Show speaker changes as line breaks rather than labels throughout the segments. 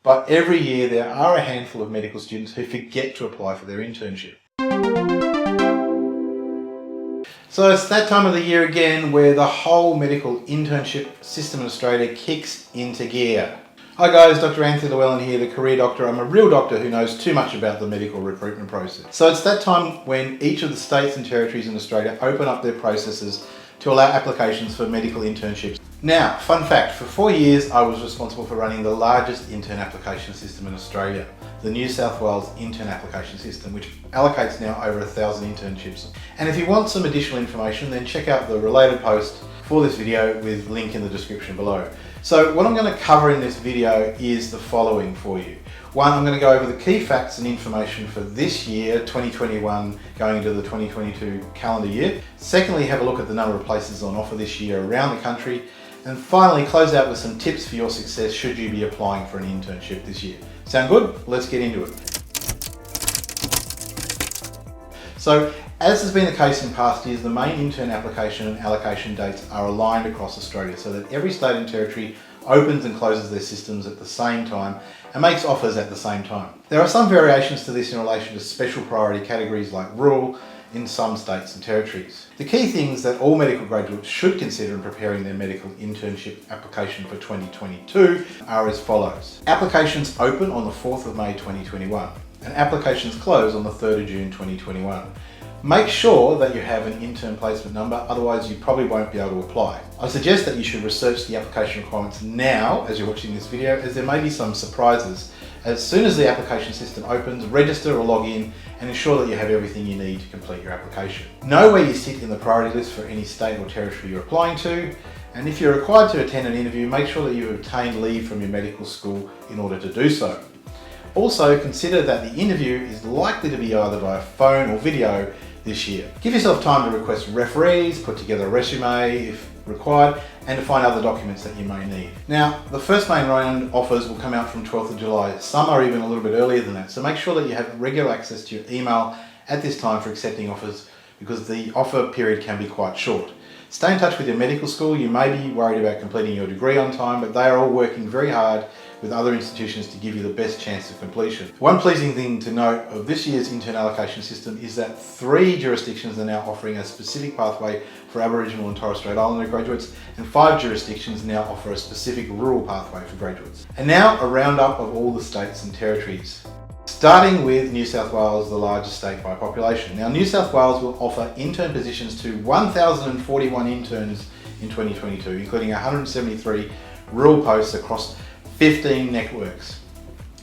but every year there are a handful of medical students who forget to apply for their internship. So it's that time of the year again where the whole medical internship system in Australia kicks into gear. Hi guys, Dr. Anthony Llewellyn here, the career doctor. I'm a real doctor who knows too much about the medical recruitment process. So it's that time when each of the states and territories in Australia open up their processes to allow applications for medical internships. Now, fun fact, for 4 years I was responsible for running the largest intern application system in Australia, the New South Wales Intern Application System, which allocates now over 1,000 internships. And if you want some additional information, then check out the related post for this video with link in the description below. So what I'm going to cover in this video is the following for you. One, I'm going to go over the key facts and information for this year, 2021, going into the 2022 calendar year. Secondly, have a look at the number of places on offer this year around the country. And finally, close out with some tips for your success should you be applying for an internship this year. Sound good? Let's get into it. So, as has been the case in past years, the main intern application and allocation dates are aligned across Australia so that every state and territory opens and closes their systems at the same time and makes offers at the same time. There are some variations to this in relation to special priority categories like rural in some states and territories. The key things that all medical graduates should consider in preparing their medical internship application for 2022 are as follows. Applications open on the 4th of May 2021 and applications close on the 3rd of June 2021. Make sure that you have an intern placement number, otherwise you probably won't be able to apply. I suggest that you should research the application requirements now as you're watching this video, as there may be some surprises. As soon as the application system opens, register or log in and ensure that you have everything you need to complete your application. Know where you sit in the priority list for any state or territory you're applying to, and if you're required to attend an interview, make sure that you've obtained leave from your medical school in order to do so. Also, consider that the interview is likely to be either via phone or video this year. Give yourself time to request referees, put together a resume if required, and to find other documents that you may need. Now, the first main round offers will come out from 12th of July. Some are even a little bit earlier than that, so make sure that you have regular access to your email at this time for accepting offers, because the offer period can be quite short. Stay in touch with your medical school. You may be worried about completing your degree on time, but they are all working very hard with other institutions to give you the best chance of completion. One pleasing thing to note of this year's intern allocation system is that 3 jurisdictions are now offering a specific pathway for Aboriginal and Torres Strait Islander graduates, and 5 jurisdictions now offer a specific rural pathway for graduates. And now a roundup of all the states and territories. Starting with New South Wales, the largest state by population. Now, New South Wales will offer intern positions to 1,041 interns in 2022, including 173 rural posts across 15 networks.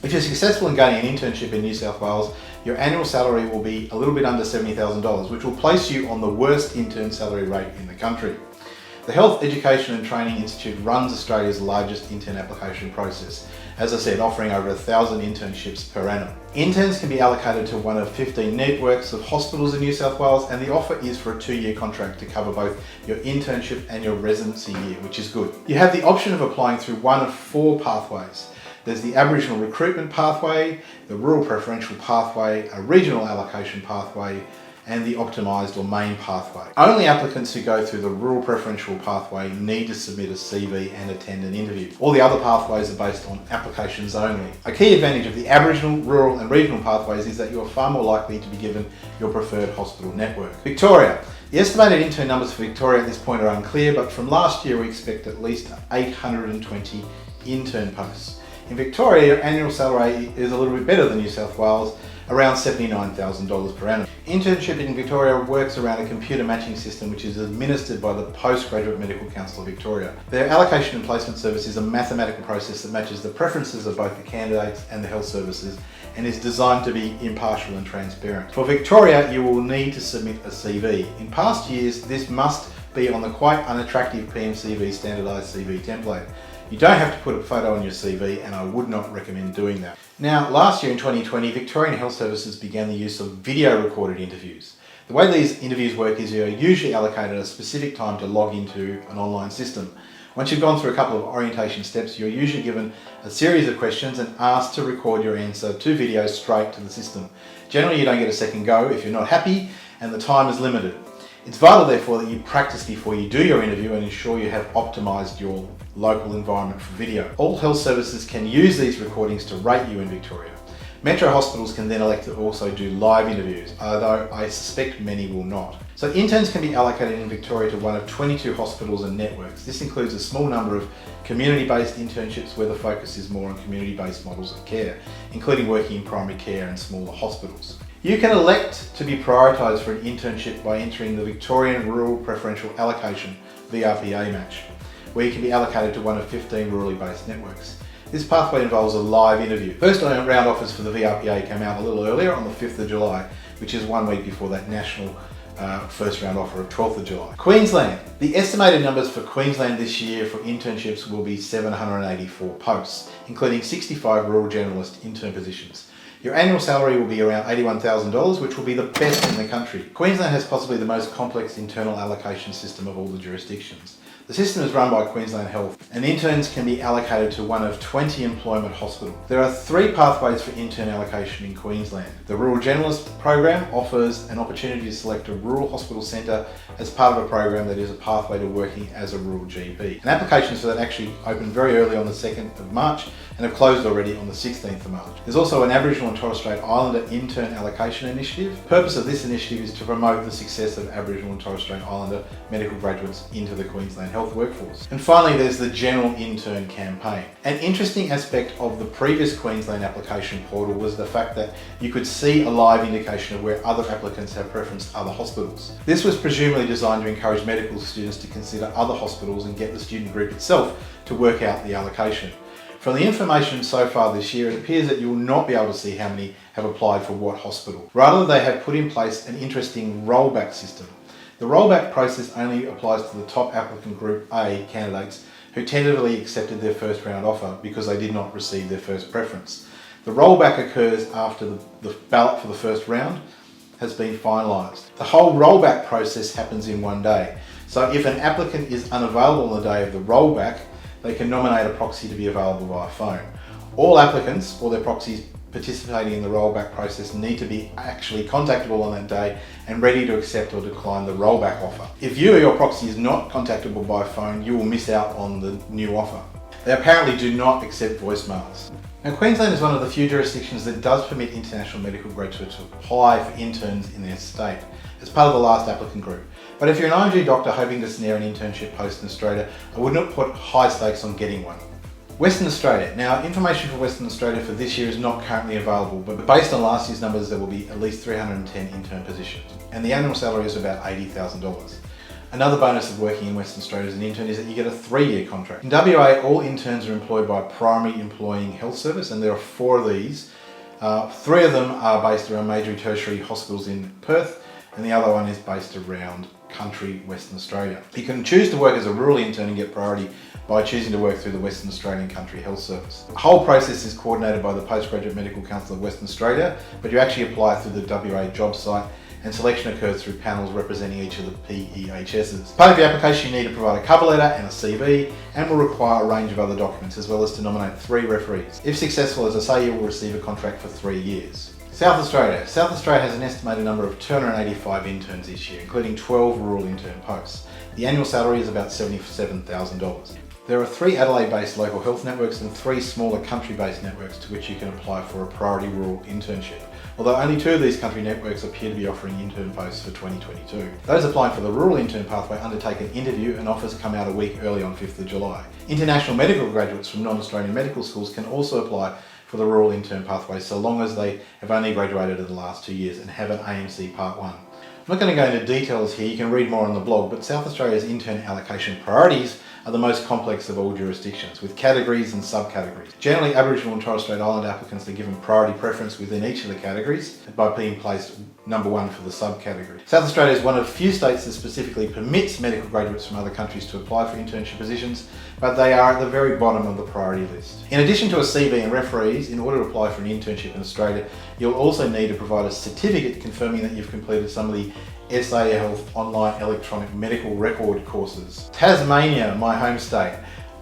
If you're successful in gaining an internship in New South Wales, your annual salary will be a little bit under $70,000, which will place you on the worst intern salary rate in the country. The Health Education and Training Institute runs Australia's largest intern application process, as I said, offering over 1,000 internships per annum. Interns can be allocated to one of 15 networks of hospitals in New South Wales, and the offer is for a 2-year contract to cover both your internship and your residency year, which is good. You have the option of applying through one of 4 pathways. There's the Aboriginal Recruitment Pathway, the Rural Preferential Pathway, a Regional Allocation Pathway, and the optimised or main pathway. Only applicants who go through the rural preferential pathway need to submit a CV and attend an interview. All the other pathways are based on applications only. A key advantage of the Aboriginal, rural and regional pathways is that you are far more likely to be given your preferred hospital network. Victoria. The estimated intern numbers for Victoria at this point are unclear, but from last year we expect at least 820 intern posts. In Victoria, your annual salary is a little bit better than New South Wales, around $79,000 per annum. Internship in Victoria works around a computer matching system which is administered by the Postgraduate Medical Council of Victoria. Their allocation and placement service is a mathematical process that matches the preferences of both the candidates and the health services and is designed to be impartial and transparent. For Victoria, you will need to submit a CV. In past years, this must be on the quite unattractive PMCV standardised CV template. You don't have to put a photo on your CV, and I would not recommend doing that. Now, last year in 2020, Victorian Health Services began the use of video recorded interviews. The way these interviews work is you are usually allocated a specific time to log into an online system. Once you've gone through a couple of orientation steps, you're usually given a series of questions and asked to record your answer to video straight to the system. Generally, you don't get a second go if you're not happy, and the time is limited. It's vital, therefore, that you practice before you do your interview and ensure you have optimised your local environment for video. All health services can use these recordings to rate you in Victoria. Metro hospitals can then elect to also do live interviews, although I suspect many will not. So interns can be allocated in Victoria to one of 22 hospitals and networks. This includes a small number of community-based internships where the focus is more on community-based models of care, including working in primary care and smaller hospitals. You can elect to be prioritised for an internship by entering the Victorian Rural Preferential Allocation VRPA match, where you can be allocated to one of 15 rurally based networks. This pathway involves a live interview. First round offers for the VRPA came out a little earlier on the 5th of July, which is 1 week before that national first round offer of 12th of July. Queensland. The estimated numbers for Queensland this year for internships will be 784 posts, including 65 rural generalist intern positions. Your annual salary will be around $81,000, which will be the best in the country. Queensland has possibly the most complex internal allocation system of all the jurisdictions. The system is run by Queensland Health, and interns can be allocated to one of 20 employment hospitals. There are 3 pathways for intern allocation in Queensland. The Rural Generalist Program offers an opportunity to select a rural hospital centre as part of a program that is a pathway to working as a rural GP. And applications for that actually opened very early on the 2nd of March and have closed already on the 16th of March. There's also an Aboriginal and Torres Strait Islander intern allocation initiative. The purpose of this initiative is to promote the success of Aboriginal and Torres Strait Islander medical graduates into the Queensland health workforce. And finally, there's the General Intern Campaign. An interesting aspect of the previous Queensland application portal was the fact that you could see a live indication of where other applicants have preferenced other hospitals. This was presumably designed to encourage medical students to consider other hospitals and get the student group itself to work out the allocation. From the information so far this year, it appears that you will not be able to see how many have applied for what hospital. Rather, they have put in place an interesting rollback system. The rollback process only applies to the top applicant group A candidates who tentatively accepted their first round offer because they did not receive their first preference. The rollback occurs after the ballot for the first round has been finalised. The whole rollback process happens in one day. So if an applicant is unavailable on the day of the rollback, they can nominate a proxy to be available via phone. All applicants or their proxies participating in the rollback process need to be actually contactable on that day and ready to accept or decline the rollback offer. If you or your proxy is not contactable by phone, you will miss out on the new offer. They apparently do not accept voicemails. Now, Queensland is one of the few jurisdictions that does permit international medical graduates to apply for interns in their state as part of the last applicant group. But if you're an IMG doctor hoping to snare an internship post in Australia, I would not put high stakes on getting one. Western Australia. Now, information for Western Australia for this year is not currently available, but based on last year's numbers, there will be at least 310 intern positions, and the annual salary is about $80,000. Another bonus of working in Western Australia as an intern is that you get a 3-year contract. In WA, all interns are employed by a primary employing health service, and there are 4 of these. 3 of them are based around major and tertiary hospitals in Perth, and the other one is based around country Western Australia. You can choose to work as a rural intern and get priority by choosing to work through the Western Australian Country Health Service. The whole process is coordinated by the Postgraduate Medical Council of Western Australia, but you actually apply through the WA job site, and selection occurs through panels representing each of the PEHSs. Part of your application, you need to provide a cover letter and a CV, and will require a range of other documents, as well as to nominate 3 referees. If successful, as I say, you will receive a contract for 3 years. South Australia. South Australia has an estimated number of 285 interns this year, including 12 rural intern posts. The annual salary is about $77,000. There are 3 Adelaide-based local health networks and 3 smaller country-based networks to which you can apply for a priority rural internship, although only 2 of these country networks appear to be offering intern posts for 2022. Those applying for the rural intern pathway undertake an interview, and offers come out a week early on 5th of July. International medical graduates from non-Australian medical schools can also apply for the rural intern pathway so long as they have only graduated in the last 2 years and have an AMC Part 1. I'm not going to go into details here, you can read more on the blog, but South Australia's intern allocation priorities are the most complex of all jurisdictions, with categories and subcategories. Generally, Aboriginal and Torres Strait Islander applicants are given priority preference within each of the categories by being placed number 1 for the subcategory. South Australia is one of few states that specifically permits medical graduates from other countries to apply for internship positions, but they are at the very bottom of the priority list. In addition to a CV and referees, in order to apply for an internship in Australia, you'll also need to provide a certificate confirming that you've completed some of the SA Health online electronic medical record courses. Tasmania, my home state.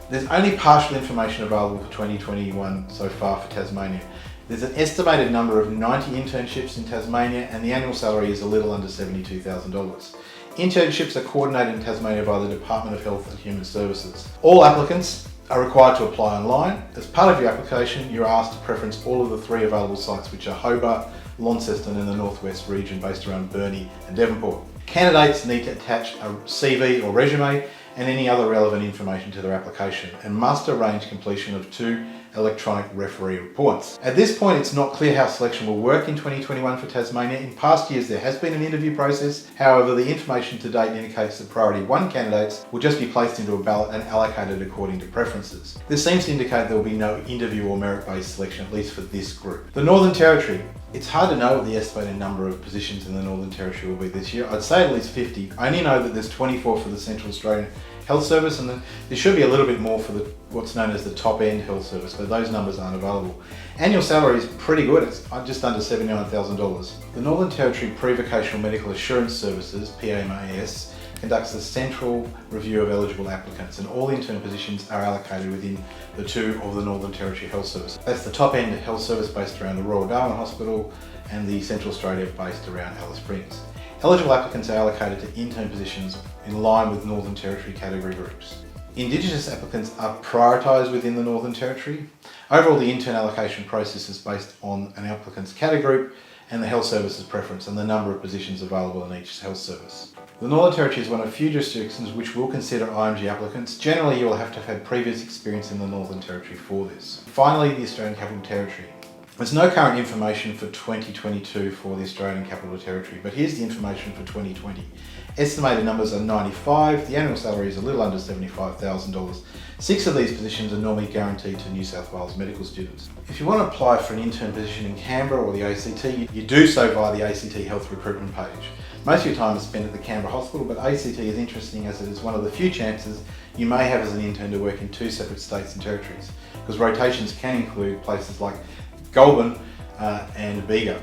There's only partial information available for 2021 so far for Tasmania. There's an estimated number of 90 internships in Tasmania, and the annual salary is a little under $72,000. Internships are coordinated in Tasmania by the Department of Health and Human Services. All applicants are required to apply online. As part of your application, you're asked to preference all of the 3 available sites, which are Hobart, Launceston and the Northwest region based around Burnie and Devonport. Candidates need to attach a CV or resume and any other relevant information to their application and must arrange completion of 2 electronic referee reports. At this point, it's not clear how selection will work in 2021 for Tasmania. In past years, there has been an interview process. However, the information to date indicates that priority 1 candidates will just be placed into a ballot and allocated according to preferences. This seems to indicate there will be no interview or merit-based selection, at least for this group. The Northern Territory. It's hard to know what the estimated number of positions in the Northern Territory will be this year. I'd say at least 50. I only know that there's 24 for the Central Australian Health Service, and there should be a little bit more for what's known as the top-end health service, but those numbers aren't available. Annual salary is pretty good, it's just under $79,000. The Northern Territory Pre-Vocational Medical Assurance Services, PMAS, conducts a central review of eligible applicants, and all intern positions are allocated within the 2 of the Northern Territory Health Service. That's the top-end health service based around the Royal Darwin Hospital and the Central Australia based around Alice Springs. Eligible applicants are allocated to intern positions in line with Northern Territory category groups. Indigenous applicants are prioritised within the Northern Territory. Overall, the intern allocation process is based on an applicant's category group and the health service's preference and the number of positions available in each health service. The Northern Territory is one of few jurisdictions which will consider IMG applicants. Generally, you will have to have had previous experience in the Northern Territory for this. Finally, the Australian Capital Territory. There's no current information for 2022 for the Australian Capital Territory, but here's the information for 2020. Estimated numbers are 95, the annual salary is a little under $75,000. 6 of these positions are normally guaranteed to New South Wales medical students. If you want to apply for an intern position in Canberra or the ACT, you do so via the ACT Health Recruitment page. Most of your time is spent at the Canberra Hospital, but ACT is interesting as it is one of the few chances you may have as an intern to work in 2 separate states and territories, because rotations can include places like Goulburn and Bega.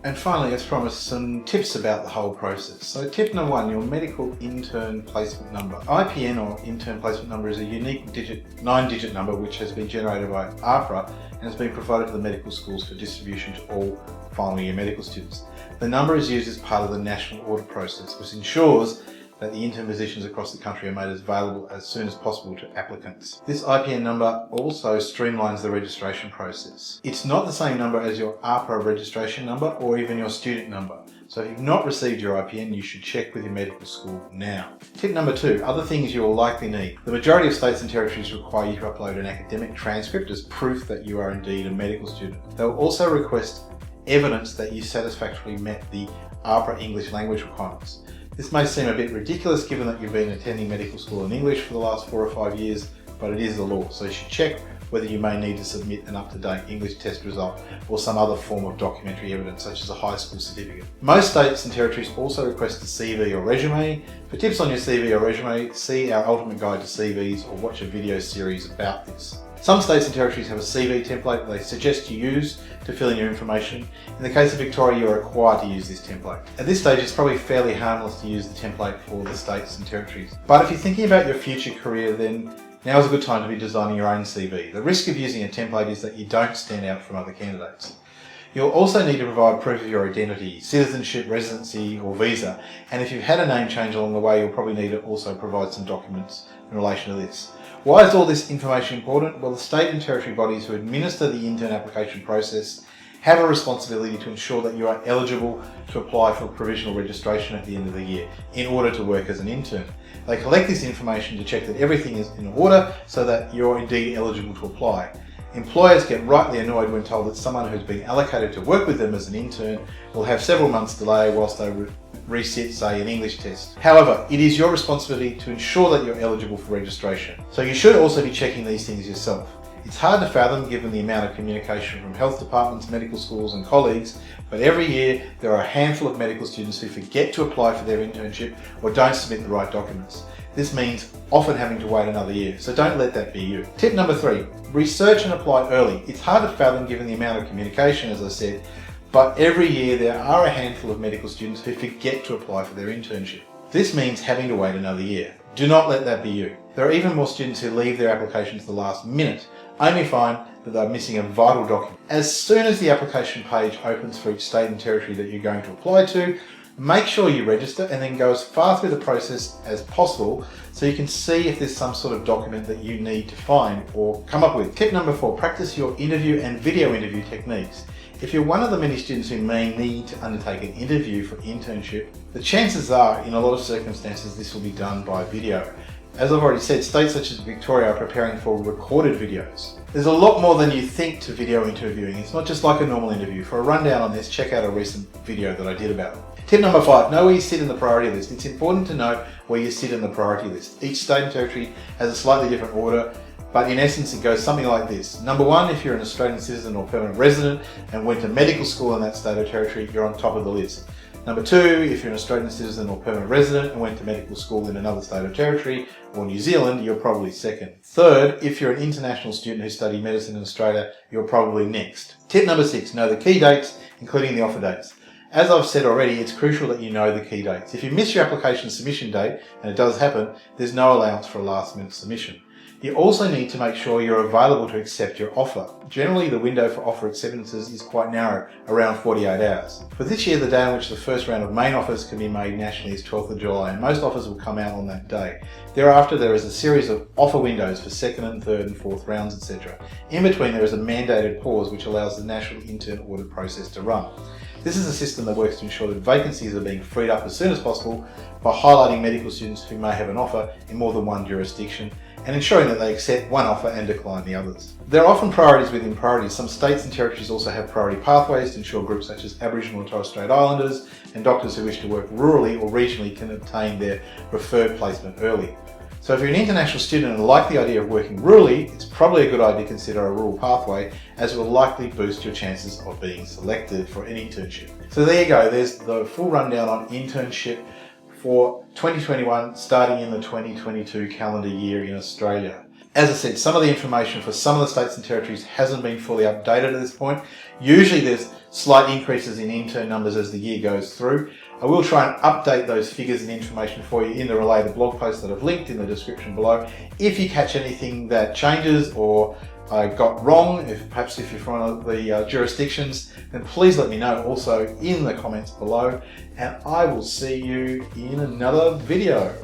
And finally, as promised, some tips about the whole process. So tip number 1, your medical intern placement number. IPN or intern placement number is a unique 9-digit number which has been generated by AHPRA and has been provided to the medical schools for distribution to all final year medical students. The number is used as part of the national audit process, which ensures that the intern positions across the country are made available as soon as possible to applicants. This IPN number also streamlines the registration process. It's not the same number as your AHPRA registration number or even your student number. So if you've not received your IPN, you should check with your medical school now. Tip number 2, other things you will likely need. The majority of states and territories require you to upload an academic transcript as proof that you are indeed a medical student. They will also request evidence that you satisfactorily met the AHPRA English language requirements. This may seem a bit ridiculous given that you've been attending medical school in English for the last 4 or 5 years, but it is the law, so you should check whether you may need to submit an up-to-date English test result or some other form of documentary evidence such as a high school certificate. Most states and territories also request a CV or resume. For tips on your CV or resume, see our Ultimate Guide to CVs or watch a video series about this. Some states and territories have a CV template that they suggest you use to fill in your information. In the case of Victoria, you're required to use this template. At this stage, it's probably fairly harmless to use the template for the states and territories. But if you're thinking about your future career, then now is a good time to be designing your own CV. The risk of using a template is that you don't stand out from other candidates. You'll also need to provide proof of your identity, citizenship, residency or visa, and if you've had a name change along the way, you'll probably need to also provide some documents in relation to this. Why is all this information important? Well, the state and territory bodies who administer the intern application process have a responsibility to ensure that you are eligible to apply for provisional registration at the end of the year in order to work as an intern. They collect this information to check that everything is in order so that you're indeed eligible to apply. Employers get rightly annoyed when told that someone who's been allocated to work with them as an intern will have several months delay whilst they resit, say, an English test. However, it is your responsibility to ensure that you're eligible for registration. So you should also be checking these things yourself. It's hard to fathom given the amount of communication from health departments, medical schools and colleagues, but every year there are a handful of medical students who forget to apply for their internship or don't submit the right documents. This means often having to wait another year, so don't let that be you. Tip number 3, research and apply early. It's hard to fathom given the amount of communication, as I said, but every year there are a handful of medical students who forget to apply for their internship. This means having to wait another year. Do not let that be you. There are even more students who leave their application to the last minute, only find that they're missing a vital document. As soon as the application page opens for each state and territory that you're going to apply to, Make sure you register and then go as far through the process as possible so you can see if there's some sort of document that you need to find or come up with. Tip number 4, practice your interview and video interview techniques. If you're one of the many students who may need to undertake an interview for internship, the chances are, in a lot of circumstances, this will be done by video. As I've already said, states such as Victoria are preparing for recorded videos. There's a lot more than you think to video interviewing. It's not just like a normal interview. For a rundown on this, check out a recent video that I did about it. Tip number 5, know where you sit in the priority list. It's important to know where you sit in the priority list. Each state and territory has a slightly different order, but in essence it goes something like this. Number 1, if you're an Australian citizen or permanent resident and went to medical school in that state or territory, you're on top of the list. Number 2, if you're an Australian citizen or permanent resident and went to medical school in another state or territory or New Zealand, you're probably second. Third, if you're an international student who study medicine in Australia, you're probably next. Tip number 6, know the key dates, including the offer dates. As I've said already, it's crucial that you know the key dates. If you miss your application submission date, and it does happen, there's no allowance for a last minute submission. You also need to make sure you're available to accept your offer. Generally, the window for offer acceptances is quite narrow, around 48 hours. For this year, the day on which the first round of main offers can be made nationally is 12th of July, and most offers will come out on that day. Thereafter, there is a series of offer windows for second and third and fourth rounds, etc. In between, there is a mandated pause which allows the national intern audit process to run. This is a system that works to ensure that vacancies are being freed up as soon as possible by highlighting medical students who may have an offer in more than one jurisdiction and ensuring that they accept one offer and decline the others. There are often priorities within priorities. Some states and territories also have priority pathways to ensure groups such as Aboriginal and Torres Strait Islanders and doctors who wish to work rurally or regionally can obtain their preferred placement early. So if you're an international student and like the idea of working rurally, it's probably a good idea to consider a rural pathway, as it will likely boost your chances of being selected for an internship. So there you go, there's the full rundown on internship for 2021 starting in the 2022 calendar year in Australia. As I said, some of the information for some of the states and territories hasn't been fully updated at this point. Usually there's slight increases in intern numbers as the year goes through. I will try and update those figures and information for you in the related blog post that I've linked in the description below. If you catch anything that changes or I got wrong, perhaps if you're from one of the jurisdictions, then please let me know also in the comments below, and I will see you in another video.